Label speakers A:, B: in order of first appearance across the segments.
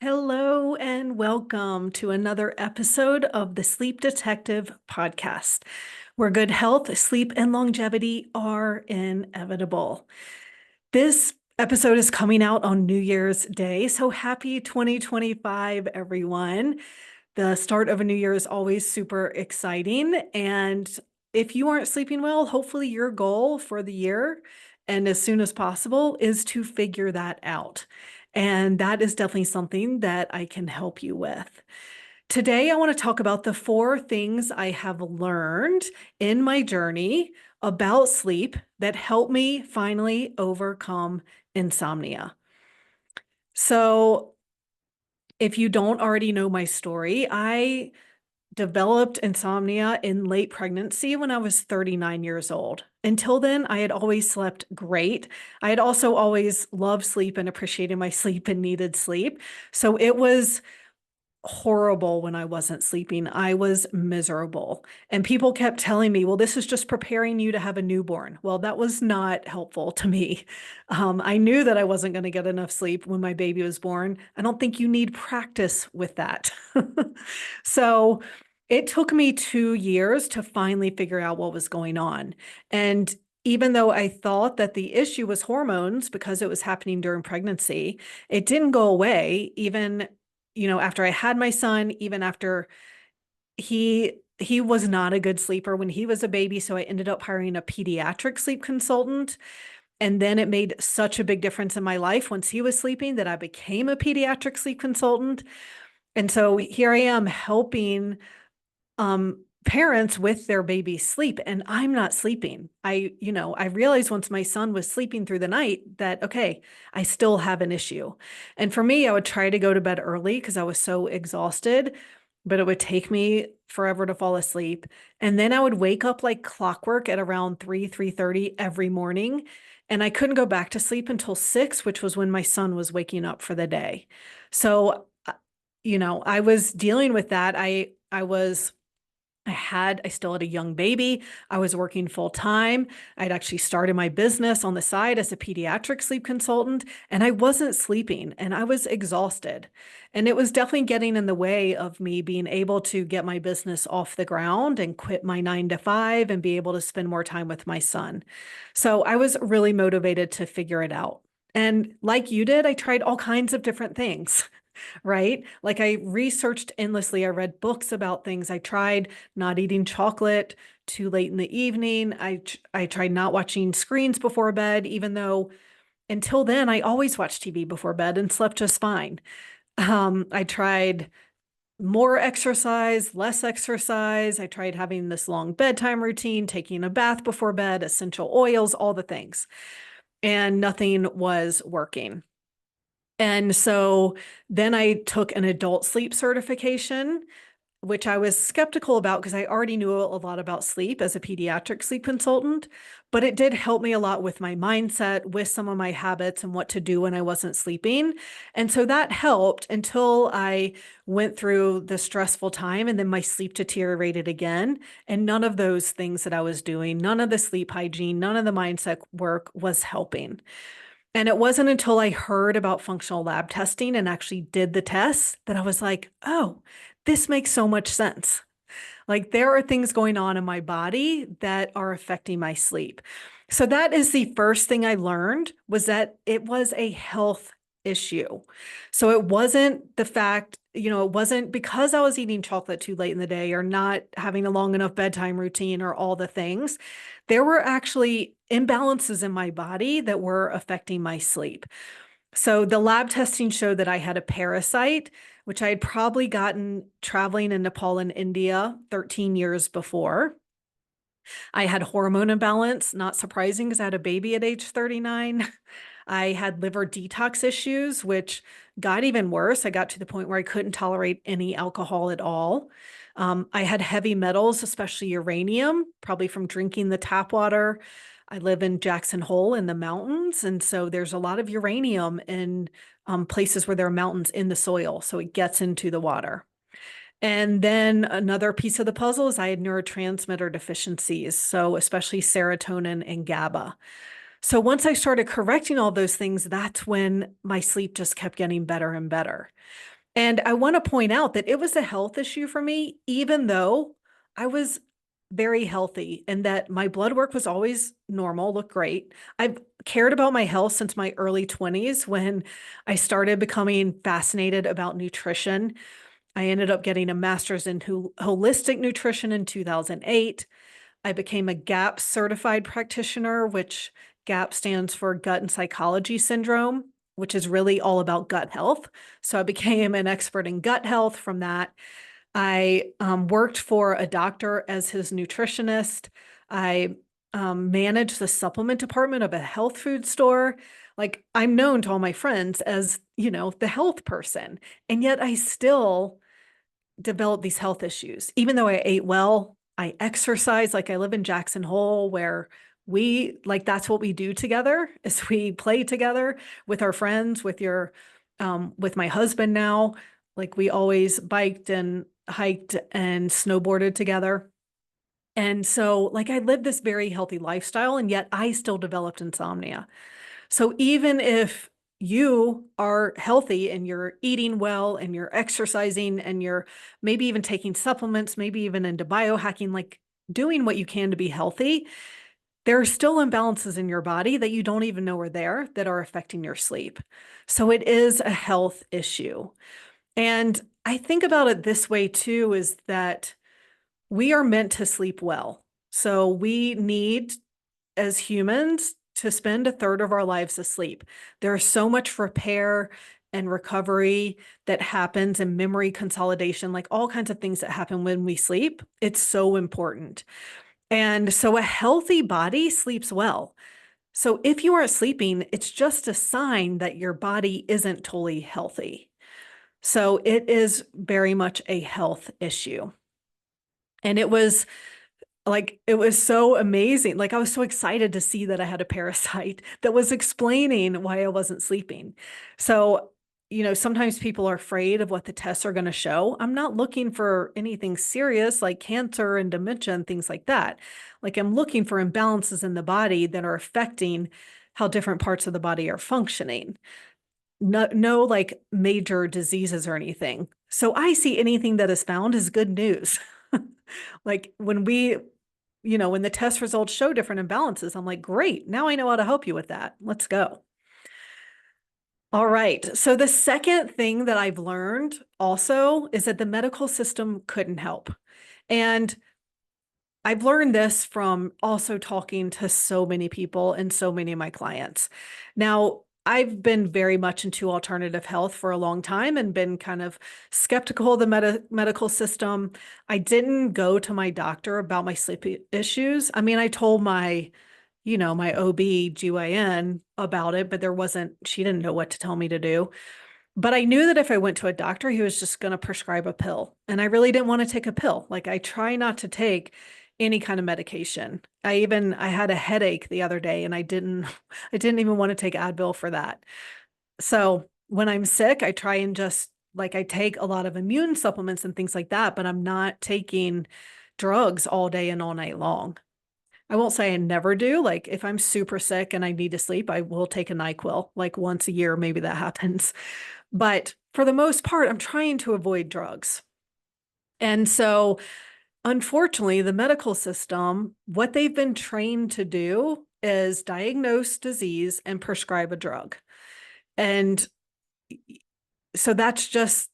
A: Hello and welcome to another episode of the Sleep Detective podcast, where good health, sleep, and longevity are inevitable. This episode is coming out on New Year's Day, so happy 2025, everyone. The start of a new year is always super exciting. And if you aren't sleeping well, hopefully your goal for the year and as soon as possible is to figure that out. And that is definitely something that I can help you with. Today, I want to talk about the 4 things I have learned in my journey about sleep that help me finally overcome insomnia. So, if you don't already know my story, I developed insomnia in late pregnancy when I was 39 years old. Until then, I had always slept great. I had also always loved sleep and appreciated my sleep and needed sleep. So it was horrible when I wasn't sleeping. I was miserable. And people kept telling me, well, this is just preparing you to have a newborn. Well, that was not helpful to me. I knew that I wasn't going to get enough sleep when my baby was born. I don't think you need practice with that. So it took me 2 years to finally figure out what was going on. And even though I thought that the issue was hormones because it was happening during pregnancy, it didn't go away even after I had my son, even after he was not a good sleeper when he was a baby, so I ended up hiring a pediatric sleep consultant. And then it made such a big difference in my life once he was sleeping that I became a pediatric sleep consultant. And so here I am helping parents with their baby's sleep, and I'm not sleeping. I realized once my son was sleeping through the night that, okay, I still have an issue. And for me, I would try to go to bed early because I was so exhausted, but it would take me forever to fall asleep. And then I would wake up like clockwork at around 3:30 every morning. And I couldn't go back to sleep until 6, which was when my son was waking up for the day. So, I was dealing with that. I still had a young baby. I was working full time. I'd actually started my business on the side as a pediatric sleep consultant, and I wasn't sleeping and I was exhausted. And it was definitely getting in the way of me being able to get my business off the ground and quit my 9 to 5 and be able to spend more time with my son. So I was really motivated to figure it out. And like you did, I tried all kinds of different things. Right? Like I researched endlessly. I read books about things. I tried not eating chocolate too late in the evening. I tried not watching screens before bed, even though until then I always watched TV before bed and slept just fine. I tried more exercise, less exercise. I tried having this long bedtime routine, taking a bath before bed, essential oils, all the things, and nothing was working. And so then I took an adult sleep certification, which I was skeptical about because I already knew a lot about sleep as a pediatric sleep consultant, but it did help me a lot with my mindset, with some of my habits and what to do when I wasn't sleeping. And so that helped until I went through the stressful time and then my sleep deteriorated again. And none of those things that I was doing, none of the sleep hygiene, none of the mindset work was helping. And it wasn't until I heard about functional lab testing and actually did the tests that I was like, oh, this makes so much sense. Like there are things going on in my body that are affecting my sleep. So that is the first thing I learned, was that it was a health issue. So it wasn't the fact, it wasn't because I was eating chocolate too late in the day or not having a long enough bedtime routine or all the things. There were actually imbalances in my body that were affecting my sleep. So the lab testing showed that I had a parasite, which I had probably gotten traveling in Nepal and India 13 years before. I had hormone imbalance, not surprising because I had a baby at age 39. I had liver detox issues, which got even worse. I got to the point where I couldn't tolerate any alcohol at all. I had heavy metals, especially uranium, probably from drinking the tap water. I live in Jackson Hole in the mountains, and so there's a lot of uranium in places where there are mountains in the soil, so it gets into the water. And then another piece of the puzzle is I had neurotransmitter deficiencies, so especially serotonin and GABA. So once I started correcting all those things, that's when my sleep just kept getting better and better. And I want to point out that it was a health issue for me, even though I was very healthy and that my blood work was always normal, looked great. I've cared about my health since my early 20s when I started becoming fascinated about nutrition. I ended up getting a master's in holistic nutrition in 2008. I became a GAP certified practitioner, which GAP stands for gut and psychology syndrome, which is really all about gut health. So I became an expert in gut health from that. I worked for a doctor as his nutritionist. I managed the supplement department of a health food store. Like I'm known to all my friends as, the health person. And yet I still developed these health issues. Even though I ate well, I exercise. Like I live in Jackson Hole where that's what we do together is we play together with our friends, with my husband now. Like we always biked and hiked and snowboarded together. And so like I lived this very healthy lifestyle and yet I still developed insomnia. So even if you are healthy and you're eating well and you're exercising and you're maybe even taking supplements, maybe even into biohacking, like doing what you can to be healthy, there are still imbalances in your body that you don't even know are there that are affecting your sleep. So it is a health issue. And I think about it this way too, is that we are meant to sleep well. So we need, as humans, to spend a third of our lives asleep. There's so much repair and recovery that happens and memory consolidation, like all kinds of things that happen when we sleep. It's so important. And so a healthy body sleeps well. So if you aren't sleeping, it's just a sign that your body isn't totally healthy. So it is very much a health issue. And it was so amazing. Like I was so excited to see that I had a parasite that was explaining why I wasn't sleeping. So, sometimes people are afraid of what the tests are going to show. I'm not looking for anything serious like cancer and dementia and things like that. Like I'm looking for imbalances in the body that are affecting how different parts of the body are functioning. No like major diseases or anything. So I see anything that is found as good news. Like when the test results show different imbalances, I'm like, great, now I know how to help you with that. Let's go. All right. So the second thing that I've learned also is that the medical system couldn't help. And I've learned this from also talking to so many people and so many of my clients. Now, I've been very much into alternative health for a long time and been kind of skeptical of the medical system. I didn't go to my doctor about my sleep issues. I mean, I told my OB/GYN about it, but she didn't know what to tell me to do. But I knew that if I went to a doctor, he was just going to prescribe a pill. And I really didn't want to take a pill. Like I try not to take any kind of medication. I had a headache the other day and I didn't I didn't even want to take Advil for that. So when I'm sick, I try and just like I take a lot of immune supplements and things like that, but I'm not taking drugs all day and all night long. I won't say I never do. Like if I'm super sick and I need to sleep, I will take a NyQuil like once a year. Maybe that happens. But for the most part, I'm trying to avoid drugs. And so, unfortunately, the medical system, what they've been trained to do is diagnose disease and prescribe a drug. And so that's just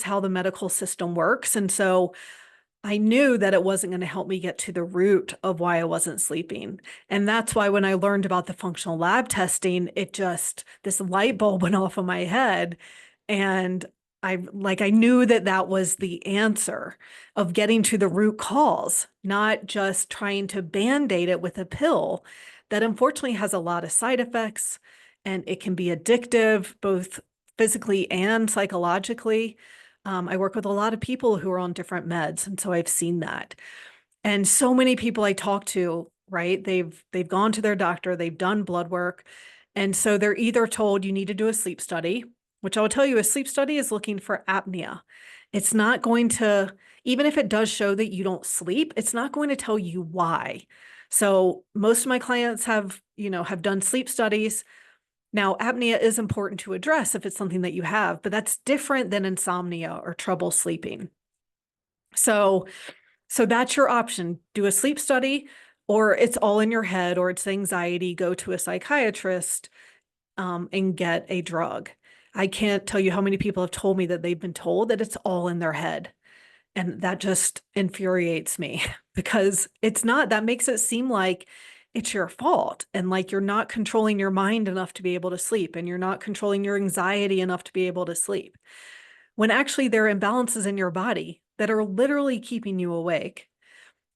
A: how the medical system works. And so I knew that it wasn't going to help me get to the root of why I wasn't sleeping. And that's why when I learned about the functional lab testing, this light bulb went off in my head. And I knew that that was the answer of getting to the root cause, not just trying to band-aid it with a pill that unfortunately has a lot of side effects and it can be addictive, both physically and psychologically. I work with a lot of people who are on different meds, and so I've seen that. And so many people I talk to, right? They've gone to their doctor, they've done blood work, and so they're either told you need to do a sleep study, which I will tell you, a sleep study is looking for apnea. It's not going to, even if it does show that you don't sleep, it's not going to tell you why. So most of my clients have done sleep studies. Now, apnea is important to address if it's something that you have, but that's different than insomnia or trouble sleeping. So, so that's your option. Do a sleep study, or it's all in your head, or it's anxiety, go to a psychiatrist, and get a drug. I can't tell you how many people have told me that they've been told that it's all in their head. And that just infuriates me because it's not, that makes it seem like it's your fault and like you're not controlling your mind enough to be able to sleep and you're not controlling your anxiety enough to be able to sleep. When actually there are imbalances in your body that are literally keeping you awake.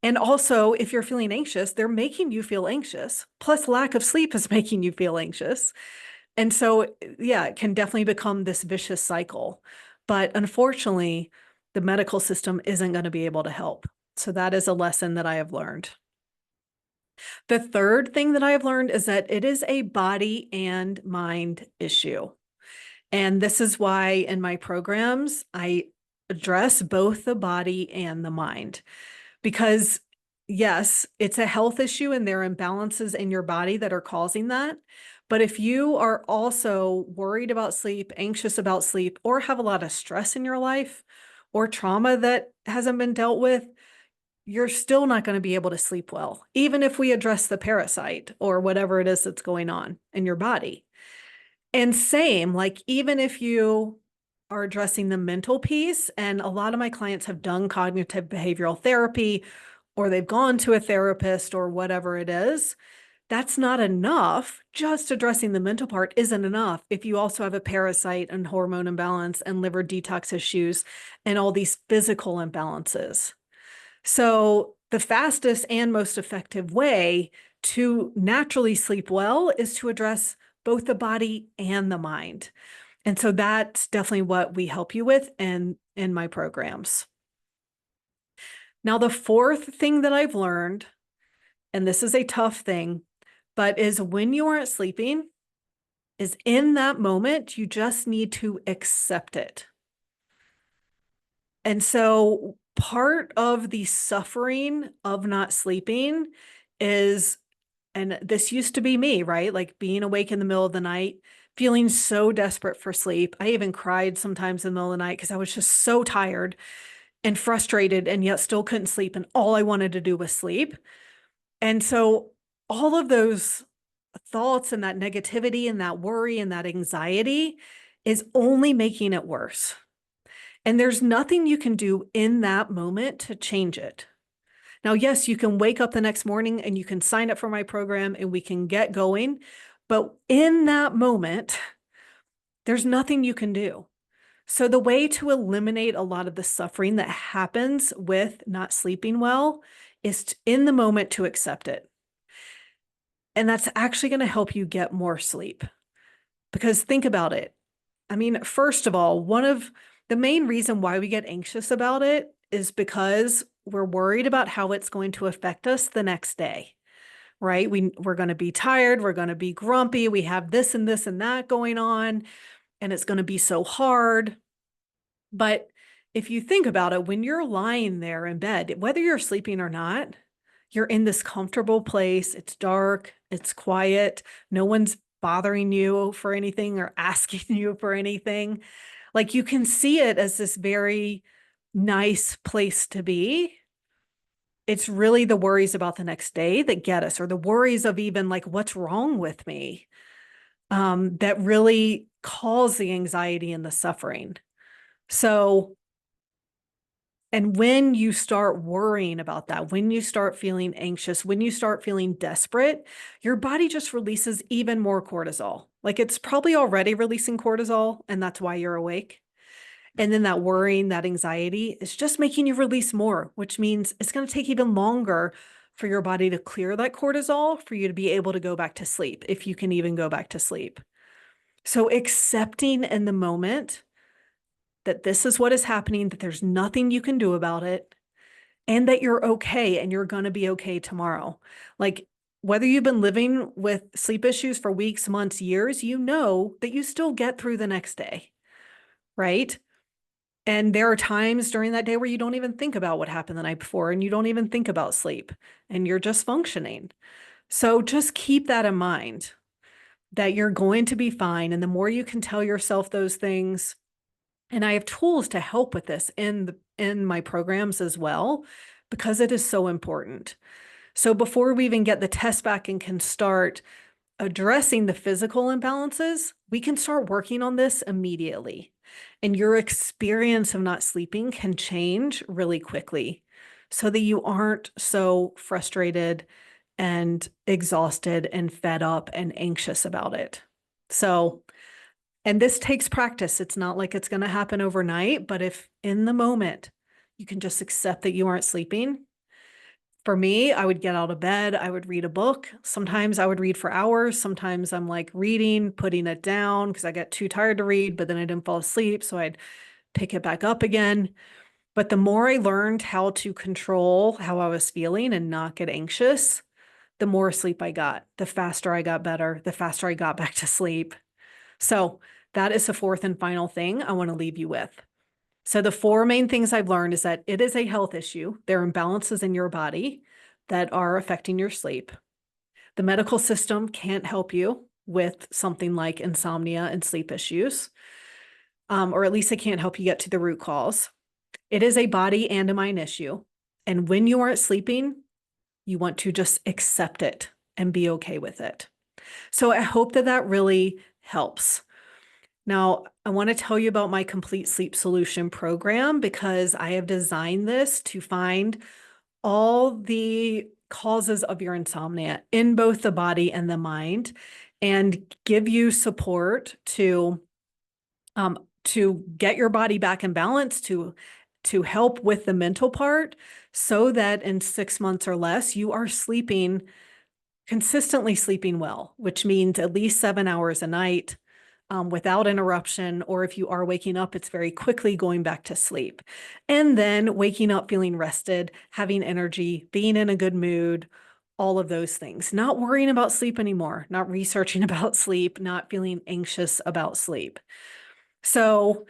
A: And also, if you're feeling anxious, they're making you feel anxious. Plus, lack of sleep is making you feel anxious. And so, yeah, it can definitely become this vicious cycle. But unfortunately, the medical system isn't going to be able to help. So that is a lesson that I have learned. The third thing that I have learned is that it is a body and mind issue. And this is why in my programs, I address both the body and the mind. Because yes, it's a health issue and there are imbalances in your body that are causing that. But if you are also worried about sleep, anxious about sleep, or have a lot of stress in your life or trauma that hasn't been dealt with, you're still not going to be able to sleep well, even if we address the parasite or whatever it is that's going on in your body. And same, like even if you are addressing the mental piece, and a lot of my clients have done cognitive behavioral therapy or they've gone to a therapist or whatever it is, that's not enough. Just addressing the mental part isn't enough if you also have a parasite and hormone imbalance and liver detox issues and all these physical imbalances. So the fastest and most effective way to naturally sleep well is to address both the body and the mind. And so that's definitely what we help you with in my programs. Now, the fourth thing that I've learned, and this is a tough thing, but is when you aren't sleeping, is in that moment, you just need to accept it. And so part of the suffering of not sleeping is, and this used to be me, right? Like being awake in the middle of the night, feeling so desperate for sleep. I even cried sometimes in the middle of the night because I was just so tired and frustrated and yet still couldn't sleep. And all I wanted to do was sleep. And so all of those thoughts and that negativity and that worry and that anxiety is only making it worse. And there's nothing you can do in that moment to change it. Now, yes, you can wake up the next morning and you can sign up for my program and we can get going. But in that moment, there's nothing you can do. So the way to eliminate a lot of the suffering that happens with not sleeping well is in the moment to accept it. And that's actually going to help you get more sleep. Because think about it. I mean, first of all, one of the main reason why we get anxious about it is because we're worried about how it's going to affect us the next day, right? We're going to be tired. We're going to be grumpy. We have this and this and that going on, and it's going to be so hard. But if you think about it, when you're lying there in bed, whether you're sleeping or not, you're in this comfortable place. It's dark. It's quiet. No one's bothering you for anything or asking you for anything. Like you can see it as this very nice place to be. It's really the worries about the next day that get us, or the worries of even like, what's wrong with me, that really cause the anxiety and the suffering. So, and when you start worrying about that, when you start feeling anxious, when you start feeling desperate, your body just releases even more cortisol. Like it's probably already releasing cortisol, and that's why you're awake. And then that worrying, that anxiety is just making you release more, which means it's going to take even longer for your body to clear that cortisol for you to be able to go back to sleep, if you can even go back to sleep. So accepting in the moment that this is what is happening, that there's nothing you can do about it, and that you're okay and you're going to be okay tomorrow. Like whether you've been living with sleep issues for weeks, months, years, you know that you still get through the next day, right? And there are times during that day where you don't even think about what happened the night before and you don't even think about sleep and you're just functioning. So just keep that in mind. that you're going to be fine. And the more you can tell yourself those things, and I have tools to help with this in my programs as well, because it is so important. So before we even get the test back and can start addressing the physical imbalances, we can start working on this immediately. And your experience of not sleeping can change really quickly so that you aren't so frustrated and exhausted and fed up and anxious about it. So, and this takes practice. It's not like it's going to happen overnight, but if in the moment you can just accept that you aren't sleeping. For me, I would get out of bed, I would read a book. Sometimes I would read for hours. Sometimes I'm like reading, putting it down because I get too tired to read, but then I didn't fall asleep. So I'd pick it back up again. But the more I learned how to control how I was feeling and not get anxious, the more sleep I got, the faster I got better, the faster I got back to sleep. So that is the fourth and final thing I want to leave you with. So the four main things I've learned is that it is a health issue. There are imbalances in your body that are affecting your sleep. The medical system can't help you with something like insomnia and sleep issues, or at least they can't help you get to the root cause. It is a body and a mind issue. And when you aren't sleeping, you want to just accept it and be okay with it. So I hope that that really helps. Now, I want to tell you about my complete sleep solution program because I have designed this to find all the causes of your insomnia in both the body and the mind and give you support to get your body back in balance, to help with the mental part so that in 6 months or less, you are consistently sleeping well, which means at least 7 hours a night, without interruption, or if you are waking up, it's very quickly going back to sleep. And then waking up feeling rested, having energy, being in a good mood, all of those things. Not worrying about sleep anymore, not researching about sleep, not feeling anxious about sleep. So,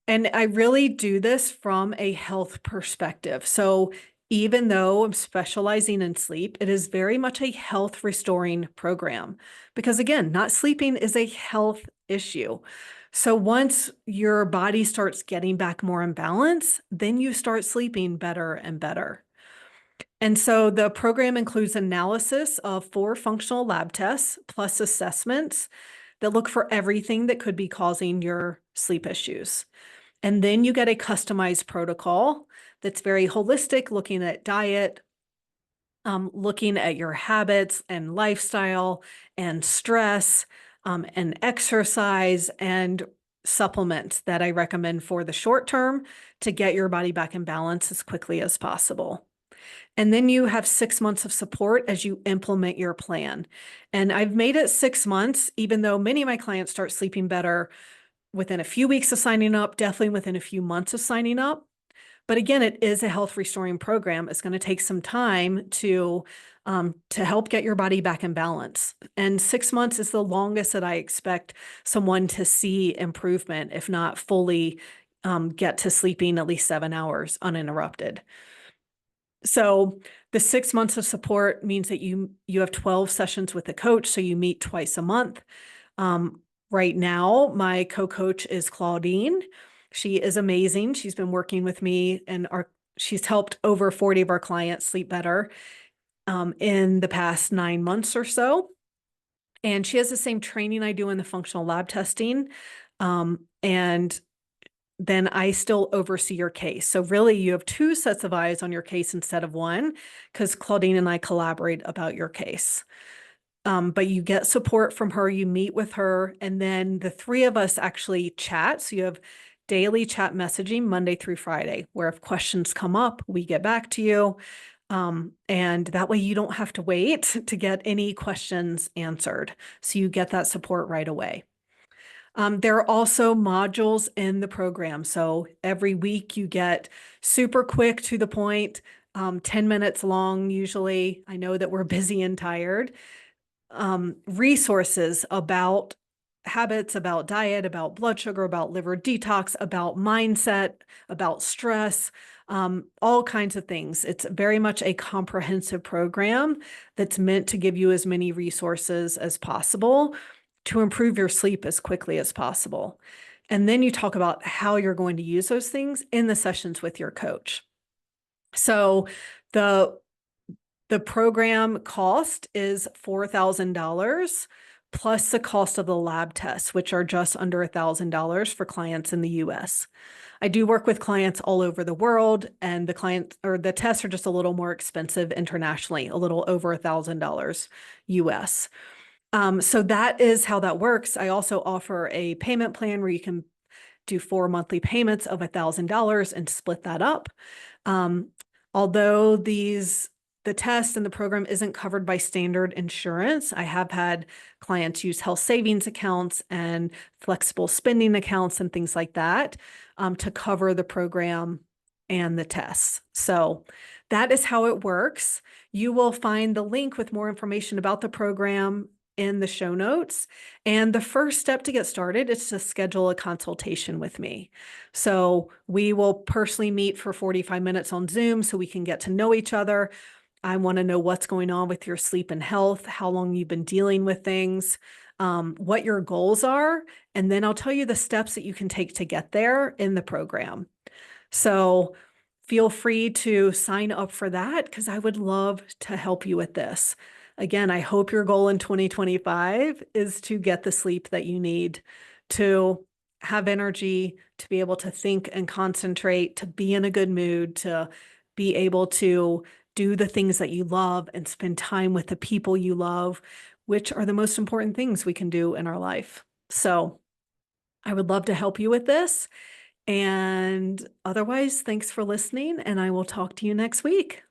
A: and I really do this from a health perspective. So even though I'm specializing in sleep, it is very much a health restoring program because again, not sleeping is a health issue. So once your body starts getting back more in balance, then you start sleeping better and better. And so the program includes analysis of 4 functional lab tests plus assessments that look for everything that could be causing your sleep issues. And then you get a customized protocol that's very holistic, looking at diet, looking at your habits and lifestyle and stress, and exercise and supplements that I recommend for the short term to get your body back in balance as quickly as possible. And then you have 6 months of support as you implement your plan. And I've made it 6 months, even though many of my clients start sleeping better within a few weeks of signing up, definitely within a few months of signing up. But again, it is a health restoring program. It's going to take some time to help get your body back in balance. And 6 months is the longest that I expect someone to see improvement, if not fully get to sleeping at least 7 hours uninterrupted. So the 6 months of support means that you have 12 sessions with a coach, so you meet twice a month. Right now, my co-coach is Claudine. She is amazing. She's been working with me and she's helped over 40 of our clients sleep better in the past 9 months or so. And she has the same training I do in the functional lab testing. And then I still oversee your case. So really you have 2 sets of eyes on your case instead of one, because Claudine and I collaborate about your case. But you get support from her, you meet with her, and then the 3 of us actually chat. So you have daily chat messaging Monday through Friday, where if questions come up, we get back to you. And that way you don't have to wait to get any questions answered. So you get that support right away. There are also modules in the program. So every week you get super quick to the point, 10 minutes long usually. I know that we're busy and tired. Resources about habits, about diet, about blood sugar, about liver detox, about mindset, about stress, all kinds of things. It's very much a comprehensive program that's meant to give you as many resources as possible to improve your sleep as quickly as possible. And then you talk about how you're going to use those things in the sessions with your coach. So the the program cost is $4,000 plus the cost of the lab tests, which are just under $1,000 for clients in the US. I do work with clients all over the world, and the tests are just a little more expensive internationally, a little over $1,000 US. So that is how that works. I also offer a payment plan where you can do 4 monthly payments of $1,000 and split that up. Um, although the test and the program isn't covered by standard insurance, I have had clients use health savings accounts and flexible spending accounts and things like that to cover the program and the tests. So that is how it works. You will find the link with more information about the program in the show notes. And the first step to get started is to schedule a consultation with me. So we will personally meet for 45 minutes on Zoom so we can get to know each other. I want to know what's going on with your sleep and health, how long you've been dealing with things, what your goals are, and then I'll tell you the steps that you can take to get there in the program. So feel free to sign up for that because I would love to help you with this. Again, I hope your goal in 2025 is to get the sleep that you need to have energy, to be able to think and concentrate, to be in a good mood, to be able to do the things that you love and spend time with the people you love, which are the most important things we can do in our life. So I would love to help you with this. And otherwise, thanks for listening, and I will talk to you next week.